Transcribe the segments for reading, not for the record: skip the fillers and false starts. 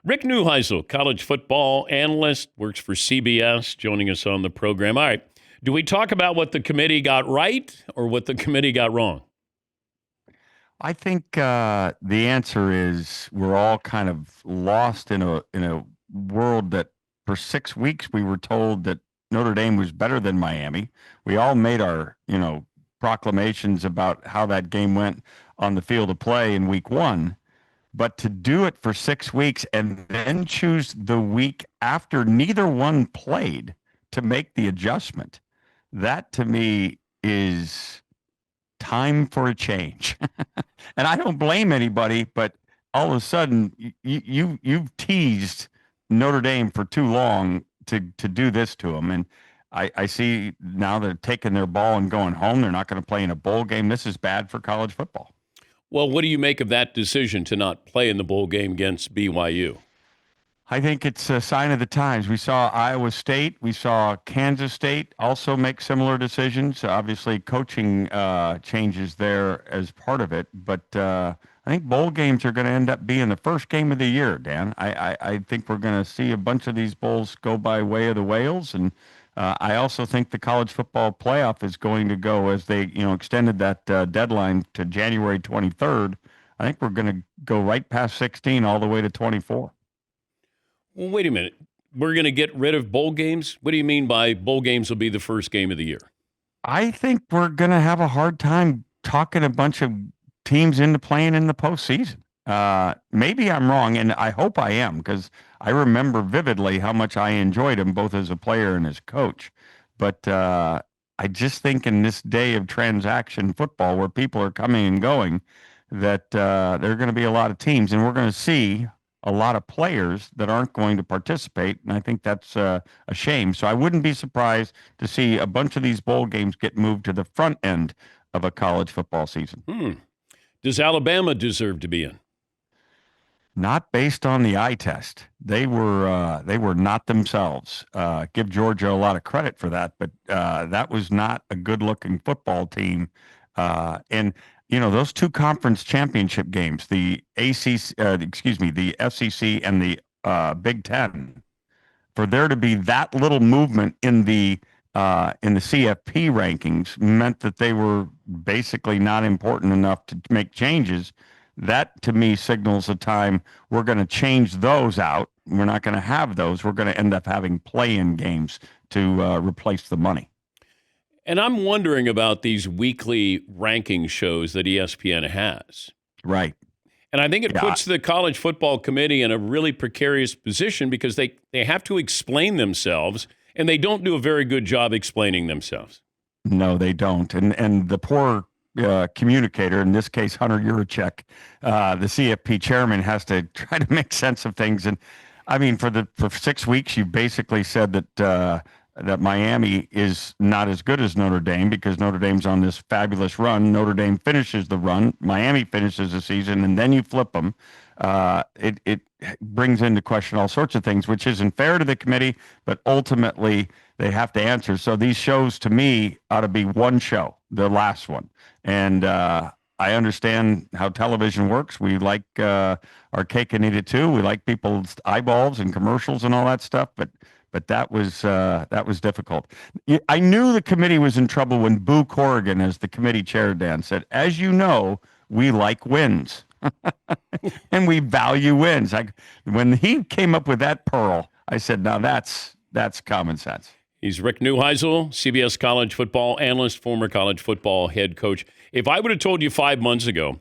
Rick Neuheisel, college football analyst, works for CBS, joining us on the program. All right. Do we talk about what the committee got right or what the committee got wrong? I think the answer is we're all kind of lost in a world that for 6 weeks we were told that Notre Dame was better than Miami. We all made our proclamations about how that game went on the field of play in week one, but to do it for 6 weeks and then choose the week after neither one played to make the adjustment, that to me is time for a change. And I don't blame anybody, but all of a sudden you've teased Notre Dame for too long to do this to them. And I see now they're taking their ball and going home. They're not going to play in a bowl game. This is bad for college football. Well, what do you make of that decision to not play in the bowl game against BYU? I think it's a sign of the times. We saw Iowa State, we saw Kansas State also make similar decisions. Obviously, coaching changes there as part of it, but I think bowl games are going to end up being the first game of the year. Dan, I think we're going to see a bunch of these bowls go by way of the whales, and I also think the college football playoff is going to go as they extended that deadline to January 23rd. I think we're going to go right past 16 all the way to 24. Well, wait a minute. We're going to get rid of bowl games? What do you mean by bowl games will be the first game of the year? I think we're going to have a hard time talking a bunch of teams into playing in the postseason. Maybe I'm wrong, and I hope I am, because I remember vividly how much I enjoyed him both as a player and as coach. But I just think in this day of transaction football where people are coming and going, that there are going to be a lot of teams, and we're going to see a lot of players that aren't going to participate, and I think that's a shame. So I wouldn't be surprised to see a bunch of these bowl games get moved to the front end of a college football season. Does Alabama deserve to be in? Not based on the eye test. They were not themselves. Give Georgia a lot of credit for that, but that was not a good-looking football team. And those two conference championship games, the the FCC and the Big Ten, for there to be that little movement in the CFP rankings meant that they were basically not important enough to make changes. That to me signals a time we're going to change those out. We're not going to have those. We're going to end up having play-in games to replace the money. And I'm wondering about these weekly ranking shows that ESPN has. Right. And I think it puts the college football committee in a really precarious position because they have to explain themselves, and they don't do a very good job explaining themselves. No, they don't. And the poor communicator, in this case, Hunter Yurachek, the CFP chairman, has to try to make sense of things. And I mean, for 6 weeks, you basically said that Miami is not as good as Notre Dame because Notre Dame's on this fabulous run. Notre Dame finishes the run, Miami finishes the season, and then you flip them. It brings into question all sorts of things, which isn't fair to the committee, but ultimately they have to answer. So these shows, to me, ought to be one show, the last one. And I understand how television works. We like our cake and eat it too. We like people's eyeballs and commercials and all that stuff, but that was difficult. I knew the committee was in trouble when Boo Corrigan, as the committee chair, Dan, said, "As you know, we like wins." And we value wins. When he came up with that pearl, I said, now that's common sense. He's Rick Neuheisel, CBS college football analyst, former college football head coach. If I would have told you 5 months ago,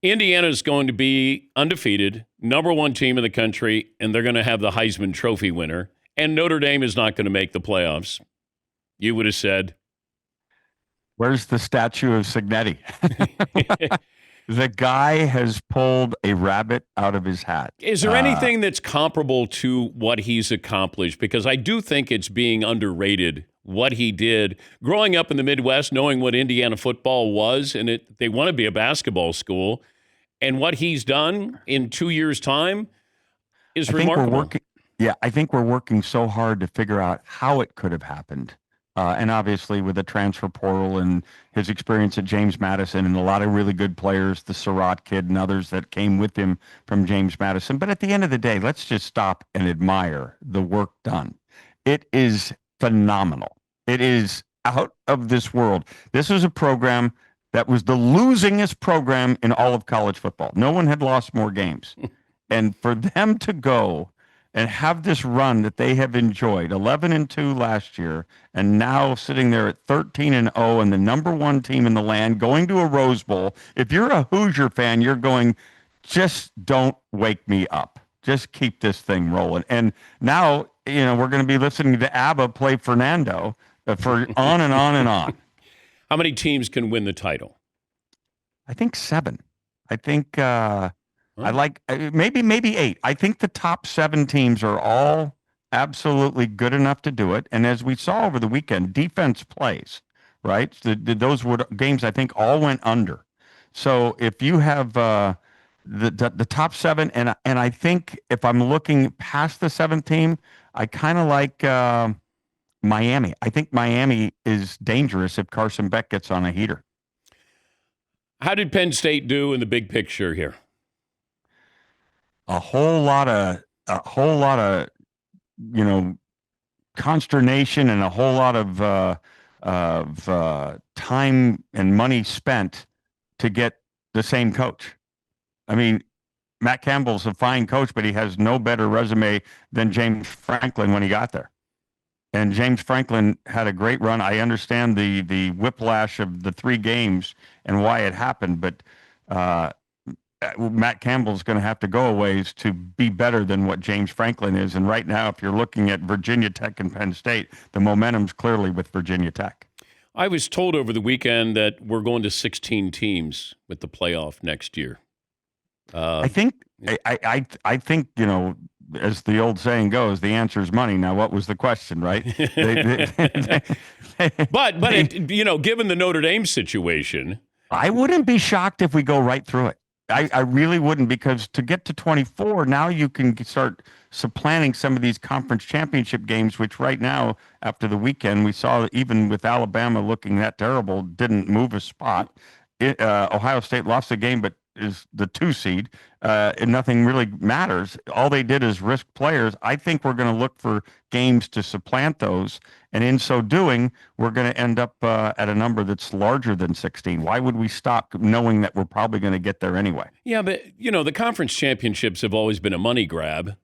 Indiana is going to be undefeated, number one team in the country, and they're going to have the Heisman Trophy winner, and Notre Dame is not going to make the playoffs, you would have said, "Where's the statue of Signetti?" The guy has pulled a rabbit out of his hat. Is there anything that's comparable to what he's accomplished? Because I do think it's being underrated, what he did growing up in the Midwest, knowing what Indiana football was, and they want to be a basketball school, and what he's done in 2 years' time is remarkable. I think we're working so hard to figure out how it could have happened And obviously with the transfer portal and his experience at James Madison and a lot of really good players, the Surratt kid and others that came with him from James Madison. But at the end of the day, let's just stop and admire the work done. It is phenomenal. It is out of this world. This is a program that was the losingest program in all of college football. No one had lost more games. And for them to go and have this run that they have enjoyed, 11-2 last year, and now sitting there at 13-0 and the number one team in the land, going to a Rose Bowl. If you're a Hoosier fan, you're going, just don't wake me up. Just keep this thing rolling. And now, we're going to be listening to ABBA play Fernando for on and on and on. How many teams can win the title? I think 7. I think I like maybe 8. I think the top 7 teams are all absolutely good enough to do it. And as we saw over the weekend, defense plays, right? Those were games I think all went under. So if you have the top 7, and I think if I'm looking past the 7th team, I kind of like Miami. I think Miami is dangerous if Carson Beck gets on a heater. How did Penn State do in the big picture here? A whole lot of consternation and a whole lot of time and money spent to get the same coach. I mean, Matt Campbell's a fine coach, but he has no better resume than James Franklin when he got there. And James Franklin had a great run. I understand the whiplash of the 3 games and why it happened, but Matt Campbell's going to have to go a ways to be better than what James Franklin is. And right now, if you're looking at Virginia Tech and Penn State, the momentum's clearly with Virginia Tech. I was told over the weekend that we're going to 16 teams with the playoff next year. I think, as the old saying goes, the answer is money. Now, what was the question, right? But given the Notre Dame situation, I wouldn't be shocked if we go right through it. I really wouldn't, because to get to 24, now you can start supplanting some of these conference championship games, which right now, after the weekend, we saw even with Alabama looking that terrible, didn't move a spot. Ohio State lost the game, but is the 2 seed, and nothing really matters. All they did is risk players. I think we're going to look for games to supplant those, and in so doing, we're going to end up at a number that's larger than 16. Why would we stop knowing that we're probably going to get there anyway? Yeah, but the conference championships have always been a money grab.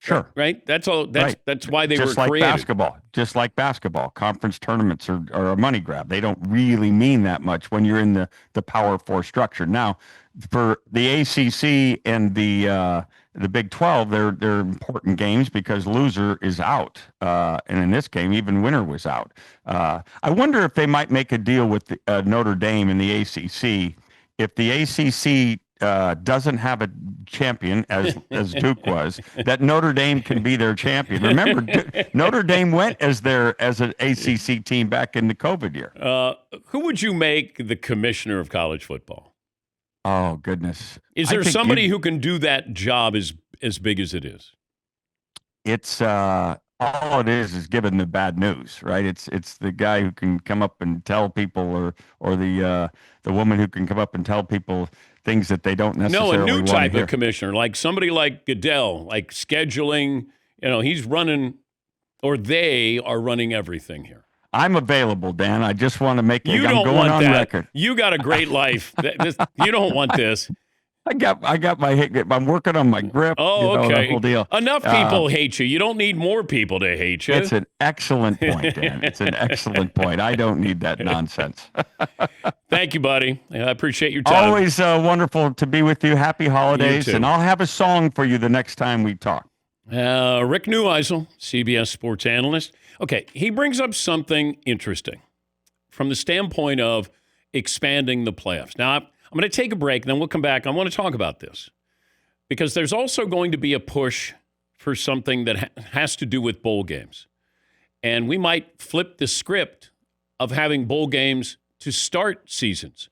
Sure. Right? That's all. That's why they just were like created. Just like basketball. Conference tournaments are a money grab. They don't really mean that much when you're in the Power 4 structure. Now, for the ACC and the Big 12, they're important games because loser is out. And in this game, even winner was out. I wonder if they might make a deal with Notre Dame and the ACC. If the ACC doesn't have a champion, as Duke was, that Notre Dame can be their champion. Remember, Notre Dame went as an ACC team back in the COVID year. Who would you make the commissioner of college football? Oh, goodness. Is there somebody who can do that job as big as it is? It's all it is given the bad news, right? It's the guy who can come up and tell people, or the woman who can come up and tell people things that they don't necessarily want to hear. No, a new type of commissioner, like somebody like Goodell, like scheduling. He's running, or they are running everything here. I'm available, Dan. I just want to make it. You I'm don't going want on that. record. You got a great life. You don't want this. I got my. I'm working on my grip. Oh, okay. The whole deal. Enough people hate you. You don't need more people to hate you. It's an excellent point, Dan. It's an excellent point. I don't need that nonsense. Thank you, buddy. I appreciate your time. Always wonderful to be with you. Happy holidays, and I'll have a song for you the next time we talk. Rick Neuheisel, CBS sports analyst. Okay, he brings up something interesting from the standpoint of expanding the playoffs. Now, I'm going to take a break, and then we'll come back. I want to talk about this because there's also going to be a push for something that has to do with bowl games. And we might flip the script of having bowl games to start seasons.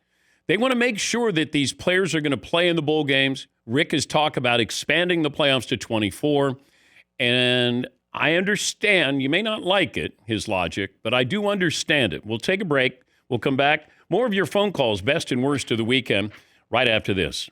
They want to make sure that these players are going to play in the bowl games. Rick has talked about expanding the playoffs to 24. And I understand. You may not like it, his logic, but I do understand it. We'll take a break. We'll come back. More of your phone calls, best and worst of the weekend, right after this.